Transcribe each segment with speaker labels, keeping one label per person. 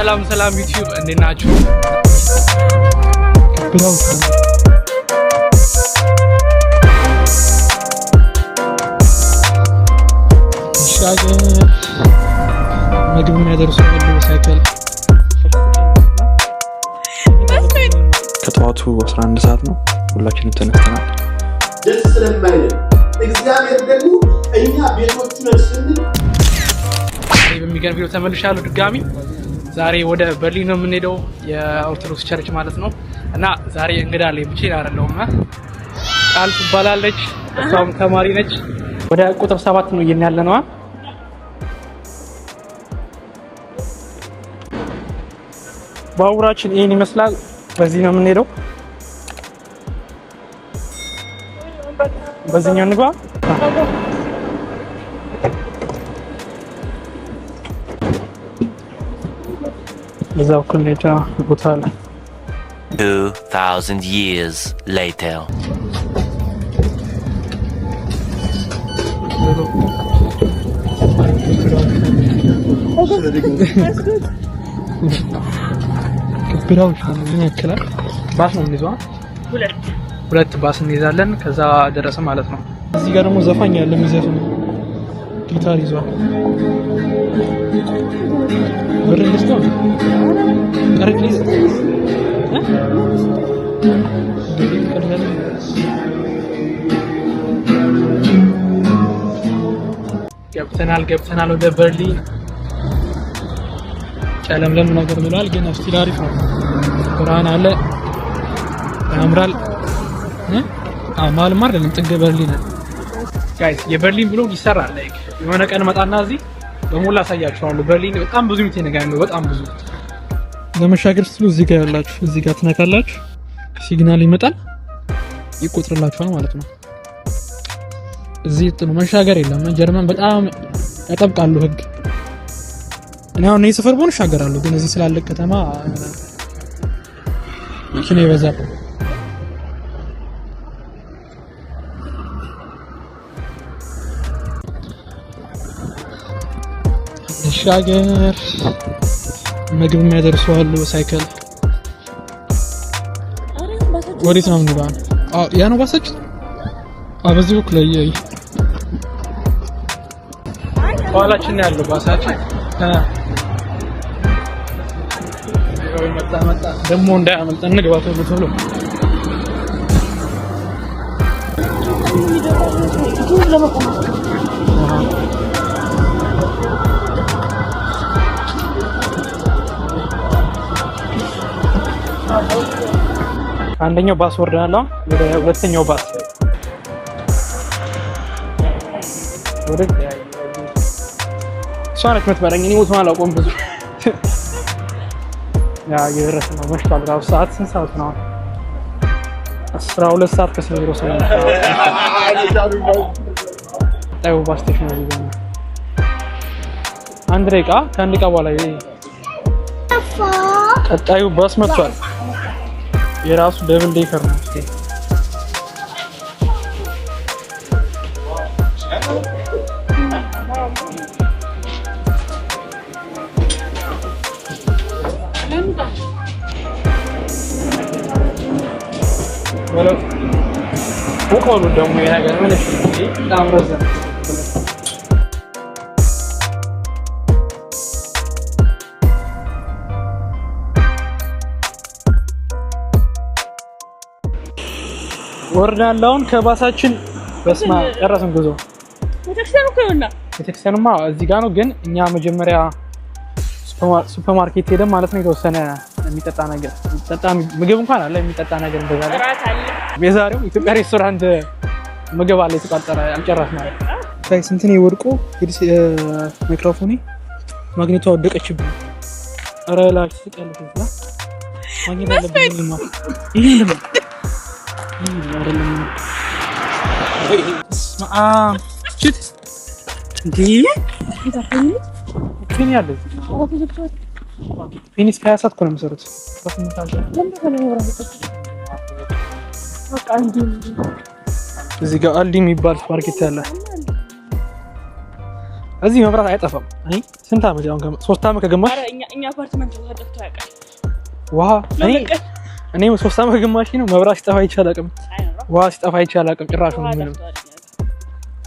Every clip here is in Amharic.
Speaker 1: ሰላም ዩቲዩብ እንዴት ናችሁ? ምግብ የሚያደርሱ ሳይክል
Speaker 2: ከጠዋቱ 11 ሰዓት ነው። ሁላችንም ተነስተናል።
Speaker 3: ደስ ስለማይል እግዚአብሔር ደግሞ እኛ ቤቶቹ ነን ስንል
Speaker 1: በሚገርም ቪዲዮ ተመልሻለሁ ድጋሚ። ዛሬ ወደ በርሊን ነው የምንሄደው የኦርቶዶክስ ቸርች ማለት ነው። እና ዛሬ እንግዳ ላይ ብቻ አይደለሁም። ቃል ትባላለች፣ እሷም ተማሪ ነች። ወደ ቁጥር 7 ነው ያለነው። ባቡራችን ይሄን ይመስላል። በዚህ ነው የምንሄደው። በዚህኛው እንግባ። በዛው ኮሌታ ቦታ አለ።
Speaker 4: 2000 years later
Speaker 1: ብራውሽ ምን ያክላል? ባስ ነው የሚይዘው። ሁለት ባስ እንይዛለን። ከዛ ደረሰ ማለት ነው። እዚህ ጋር ደግሞ ዘፋኝ ያለ የሚዘፍን ጊታር ይዟል። ወረድስ ነው ቀርቅሊስ ገብተናል ወደ በርሊን። ጨለምለም ነገር ብሏል፣ ግን እስቲል አሪፍ ነው። ብርሃን አለ፣ ያምራል። ማልማር አይደለም ጥግ በርሊን ጋይስ። የበርሊን ብሎግ ይሰራል። ላይክ የሆነ ቀን መጣና እዚህ በሞላ አሳያችኋለሁ። በርሊን በጣም ብዙ ነገር ነው፣ በጣም ብዙ። ለመሻገር ስትሉ እዚህ ጋር ያላችሁ እዚህ ጋር ትነካላችሁ፣ ሲግናል ይመጣል፣ ይቆጥርላችኋል ማለት ነው። እዚህ ጥሩ መሻገር የለም። ጀርመን በጣም ያጠብቃሉ ህግ። እኔ አሁን የሰፈር ቦን እሻገራለሁ፣ ግን እዚህ ስላለ ከተማ መኪና ይበዛል። ሻገር ምግብ የሚያደርሱ አሉ በሳይክል። ወዴት ነው የምንገባው? ያ ነው ባሳችን። በዚህ በኩል ላይ ኋላችን ያለው ባሳችን። መጣ ደግሞ እንዳያመልጠን እንግባ ቶሎ። አንደኛው ባስ ወርደናል። ወደ ሁለተኛው ባስ ወደ ሷነች መጥበረኝ እኔ ሞት ማለት አቆም ብዙ ያ የደረሰ ነው። መሽቷል። ራሱ ሰዓት ስንት ሰዓት ነው? 12 ሰዓት ከ00 ነው። ታዩ ባስ ስቴሽን ነው እዚህ። አንድ ደቂቃ ከአንድ ደቂቃ በኋላ ቀጣዩ ባስ መጥቷል። የራሱ ደብል ዴከር ነው። ወቆሉ ደግሞ የነገር ምን እሺ በጣም ረዘም። ወርዳለውን ከባሳችን በስማ ጨረስን ጉዞ። ቤተክርስቲያኑማ እዚህ ጋር ነው፣ ግን እኛ መጀመሪያ ሱፐርማርኬት ሄደን ማለት ነው የተወሰነ የሚጠጣ ነገር ምግብ እንኳን አለ የሚጠጣ ነገር እንደዛለ። የዛሬው ኢትዮጵያ ሬስቶራንት ምግብ አለ የተቋጠረ አልጨረስንም ማለት ነው። ስንት ነው ወድቆ ማይክሮፎኔ ማግኔቷ ወደቀችብኝ። ኧረ ላች ስቀልፍ ነው ማግኔት አለብኝ ማለት ይሄ ነው አይደለም። ሽት እንዴ ግን ያለ ፊኒስ ከያሳት እኮ ነው የሚሰሩት። እዚህ ጋር አልዲ የሚባል ማርኬት አለ። እዚህ መብራት አይጠፋም። አይ ስንት አመት ያው 3 አመት ከገማሽ።
Speaker 5: እኛ አፓርትመንት ውሃ ጠፍቶ ያውቃል?
Speaker 1: ውሃ እኔ 3 ዓመት ግማሽ ነው መብራት ሲጠፋ ይቻላልም ውሃ ሲጠፋ ይቻላልም ጭራሽ ነው ምንም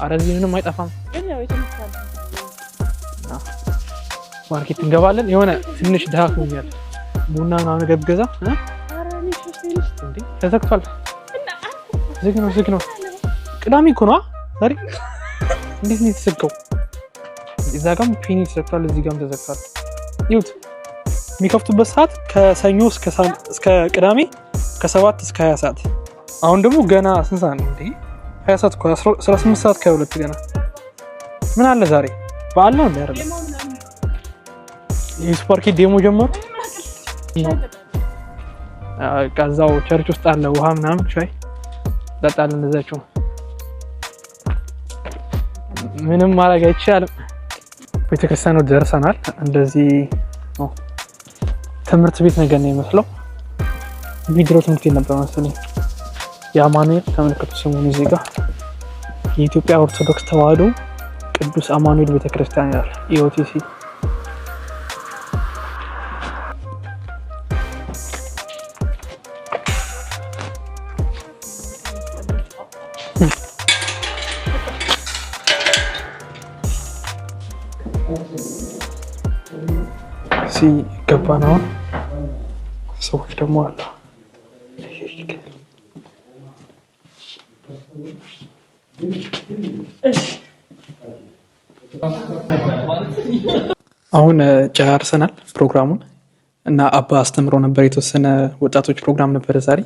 Speaker 1: አረዚህ ምንም አይጠፋም
Speaker 5: ግን ያው የተመታለ
Speaker 1: ማርኬት እንገባለን የሆነ ትንሽ ዳክሞኛል ቡና ምናምን ገብገዛ
Speaker 5: አራኒ ሶስቴንስ
Speaker 1: እንዴ ተዘግቷል ዝግ ነው ቅዳሜ እኮ ነው ዛሬ እንዴት ነው የተዘጋው እዛ ጋርም ፒኒ ተዘግቷል እዚህ ጋርም ተዘግቷል ይሁት የሚከፍቱበት ሰዓት ከሰኞ እስከ ቅዳሜ ከ7 እስከ 20 ሰዓት አሁን ደግሞ ገና ስንት ሰዓት ነው እንዴ 20 ሰዓት እኮ 18 ሰዓት ከ2 ገና ምን አለ ዛሬ በዓል ነው እንዴ አይደል የሱፐርማርኬት ዴሞ ጀመሩ ከዛው ቸርች ውስጥ አለ ውሃ ምናምን ሻይ ጠጣለን እዛቸው ምንም ማድረግ አይቻልም ቤተክርስቲያኑ ደርሰናል እንደዚህ ነው ትምህርት ቤት ነገር ነው የሚመስለው ቪዲዮ ትምህርት ቤት ነበር መሰለኝ የአማኑኤል ተመልከቱ ስሙን እዚህ ጋር የኢትዮጵያ ኦርቶዶክስ ተዋሕዶ ቅዱስ አማኑኤል ቤተክርስቲያን ይላል ኢኦቲሲ ገባ ነው ሰዎች ደግሞ አሉ አሁን ጨርሰናል ፕሮግራሙን እና አባ አስተምሮ ነበር የተወሰነ ወጣቶች ፕሮግራም ነበር ዛሬ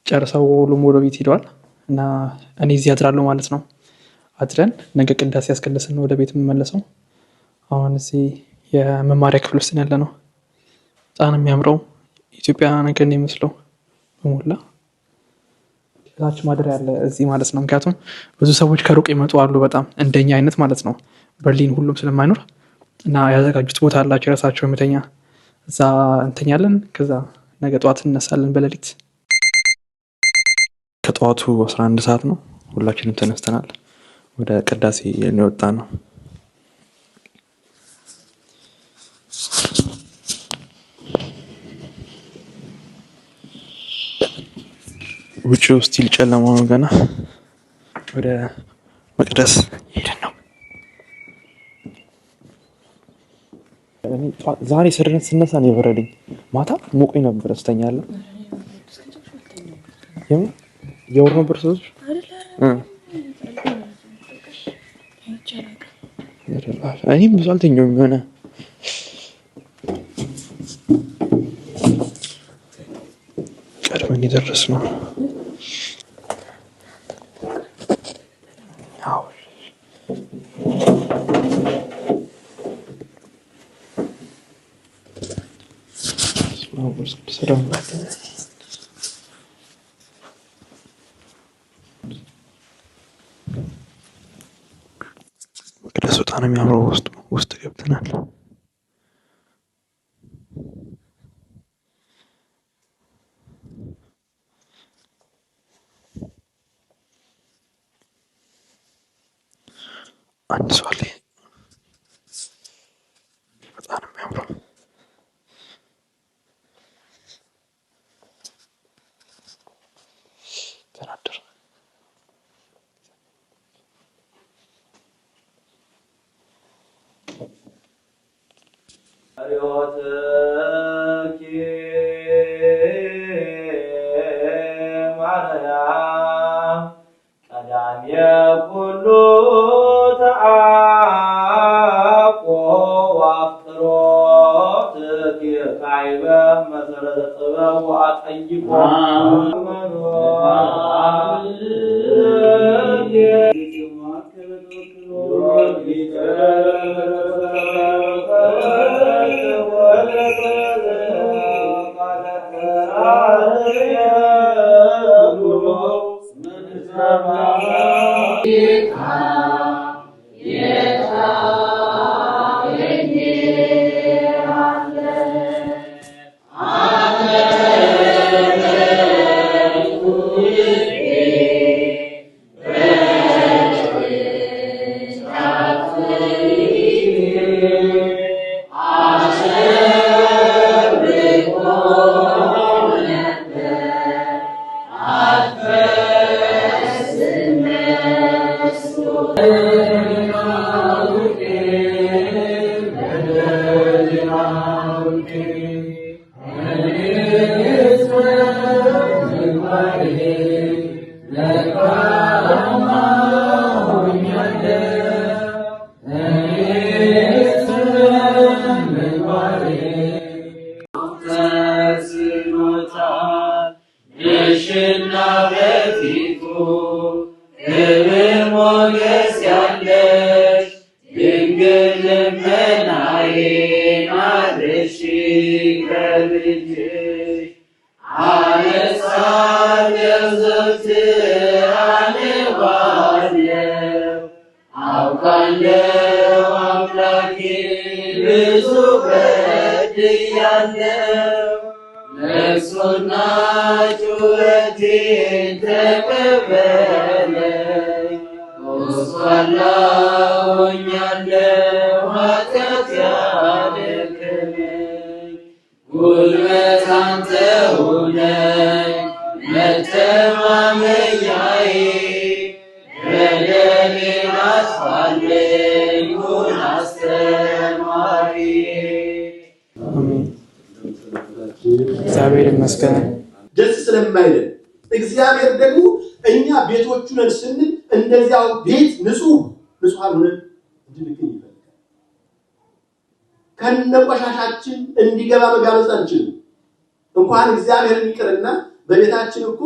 Speaker 1: ጨርሰው ሁሉም ወደ ቤት ሄደዋል እና እኔ እዚህ አድራለሁ ማለት ነው አድረን ነገ ቅዳሴ ያስቀደስን ወደ ቤት የምመለሰው አሁን እዚህ የመማሪያ ክፍል ውስጥ ያለ ነው በጣም የሚያምረው ኢትዮጵያ ነገር ነው የሚመስለው በሞላ ታች ማደር ያለ እዚህ ማለት ነው ምክንያቱም ብዙ ሰዎች ከሩቅ ይመጡ አሉ በጣም እንደኛ አይነት ማለት ነው በርሊን ሁሉም ስለማይኖር እና ያዘጋጁት ቦታ አላቸው የራሳቸው መተኛ እዛ እንተኛለን ከዛ ነገ ጠዋት እንነሳለን በሌሊት
Speaker 2: ከጠዋቱ 11 ሰዓት ነው ሁላችንም ተነስተናል ወደ ቅዳሴ የወጣ ነው ውጪው ስቲል ጨለማ ነው ገና ወደ መቅደስ ሄደን ነው ዛሬ ስነሳ ነው የበረደኝ ማታ ሞቆኝ ነበር ስተኛለሁ የወር ነበር ሰዎች እኔም ብዙ አልተኛውም የሆነ ቀድመን የደረስነው መቅደስ በጣም ነው የሚያምረው ውስጥ ገብተናል አንድ ሰው አለ በጣም ነው የሚያምረው ተናደር
Speaker 1: እግዚአብሔር ይመስገን።
Speaker 3: ደስ ስለማይለን እግዚአብሔር ደግሞ እኛ ቤቶቹ ነን ስንል እንደዚያው ቤት ንጹሃን ሆነን እንድንገኝ ይፈልጋል። ከነቆሻሻችን እንዲገባ መጋበዝ አንችልም። እንኳን እግዚአብሔርን ይቅርና በቤታችን እኮ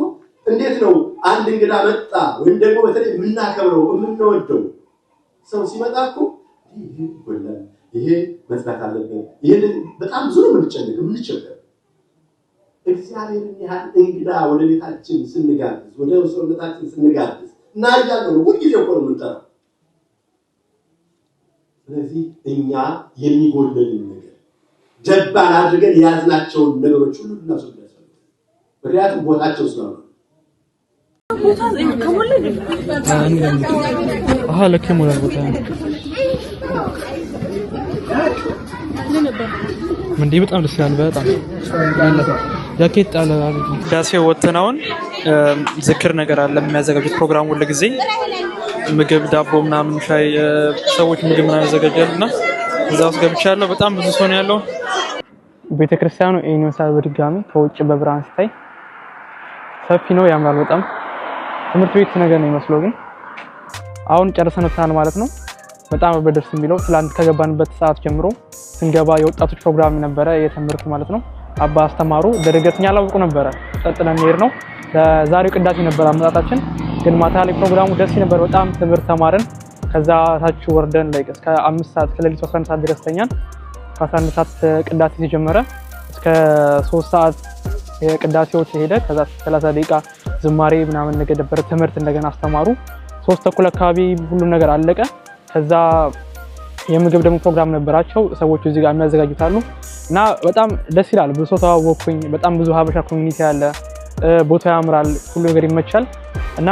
Speaker 3: እንዴት ነው አንድ እንግዳ መጣ ወይም ደግሞ በተለይ የምናከብረው የምንወደው ሰው ሲመጣ እኮ ይሄ ይጎላል፣ ይሄ መስራት አለበት፣ ይሄ በጣም ብዙ ነው የምንቸገር። እግዚአብሔርን ያህል እንግዳ ወደ ቤታችን ስንጋብዝ ወደ ሰውነታችን ስንጋብዝ እና ያለው ሁልጊዜ እኮ ነው የምንጠራው። ስለዚህ እኛ የሚጎለልን ነገር ጀባን አድርገን የያዝናቸውን ነገሮች ሁሉ እናስወግዳለን። ምክንያቱም ቦታቸው ስላሉ
Speaker 1: እንዴ በጣም ደስ ይላል። በጣም ያኬት አለ ዳሴ ወተናውን ዝክር ነገር አለ የሚያዘጋጁት ፕሮግራም ሁሉ ጊዜ ምግብ ዳቦ ምናምን ሻይ ሰዎች ምግብ ምናምን ያዘጋጃሉና እዛ ውስጥ ገብቻለሁ። በጣም ብዙ ሰው ነው ያለው። ቤተክርስቲያኑ ኢኒዮሳል በድጋሚ ከውጭ በብርሃን ሲታይ ሰፊ ነው፣ ያምራል በጣም ትምህርት ቤት ነገር ነው የሚመስለው። ግን አሁን ጨርሰን ወጥተናል ማለት ነው። በጣም በደስ የሚለው ትላንት ከገባንበት ሰዓት ጀምሮ ስንገባ የወጣቶች ፕሮግራም ነበረ የትምህርት ማለት ነው። አባ አስተማሩ ደረገትኛ አላውቁ ነበረ ጠጥለን ሄር ነው። ለዛሬው ቅዳሴ ነበር አመጣጣችን። ግን ማታ ላይ ፕሮግራሙ ደስ ነበር በጣም ትምህርት ተማርን። ከዛ ታች ወርደን ላይ እስከ 5 ሰዓት ከሌሊቱ 11 ሰዓት ድረስ ተኛን። ከ11 ሰዓት ቅዳሴ ተጀመረ እስከ 3 ሰዓት የቅዳሴዎች ሄደ። ከዛ 30 ደቂቃ ዝማሬ ምናምን ነገር ነበር። ትምህርት እንደገና አስተማሩ። 3 ተኩል አካባቢ ሁሉ ነገር አለቀ። ከዛ የምግብ ደግሞ ፕሮግራም ነበራቸው ሰዎች እዚህ ጋር የሚያዘጋጁታሉ እና በጣም ደስ ይላል። ብዙ ሰው ተዋወቅኩኝ። በጣም ብዙ ሀበሻ ኮሚኒቲ ያለ ቦታው ያምራል፣ ሁሉ ነገር ይመቻል። እና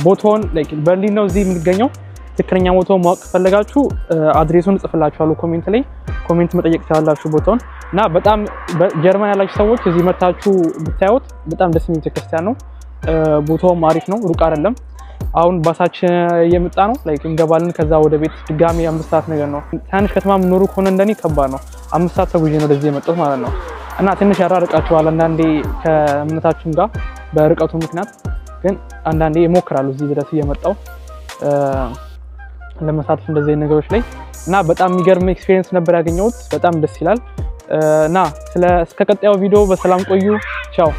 Speaker 1: ቦታውን ላይክ በርሊን ነው እዚህ የምንገኘው። ትክክለኛ ቦታውን ማወቅ ከፈለጋችሁ አድሬሱን እጽፍላችኋለሁ ኮሜንት ላይ ኮሜንት መጠየቅ ትችላላችሁ ቦታውን። እና በጣም ጀርመን ያላችሁ ሰዎች እዚህ መታችሁ ብታዩት በጣም ደስ የሚል ቤተክርስቲያን ነው። ቦታውም አሪፍ ነው፣ ሩቅ አይደለም። አሁን ባሳችን እየመጣ ነው ላይክ እንገባለን። ከዛ ወደ ቤት ድጋሚ 5 ሰዓት ነገር ነው። ትንሽ ከተማ የምኖሩ ከሆነ እንደኔ ከባድ ነው። 5 ሰዓት ተጉዤ ነው ወደዚህ የመጣሁት ማለት ነው። እና ትንሽ ያራርቃችኋል አንዳንዴ ከእምነታችን ጋር በርቀቱ ምክንያት። ግን አንዳንዴ እሞክራለሁ እዚህ ድረስ እየመጣሁ ለመሳተፍ እንደዚህ ነገሮች ላይ እና በጣም የሚገርም ኤክስፒሪየንስ ነበር ያገኘሁት። በጣም ደስ ይላል። እና እስከ ቀጣዩ ቪዲዮ በሰላም ቆዩ። ቻው።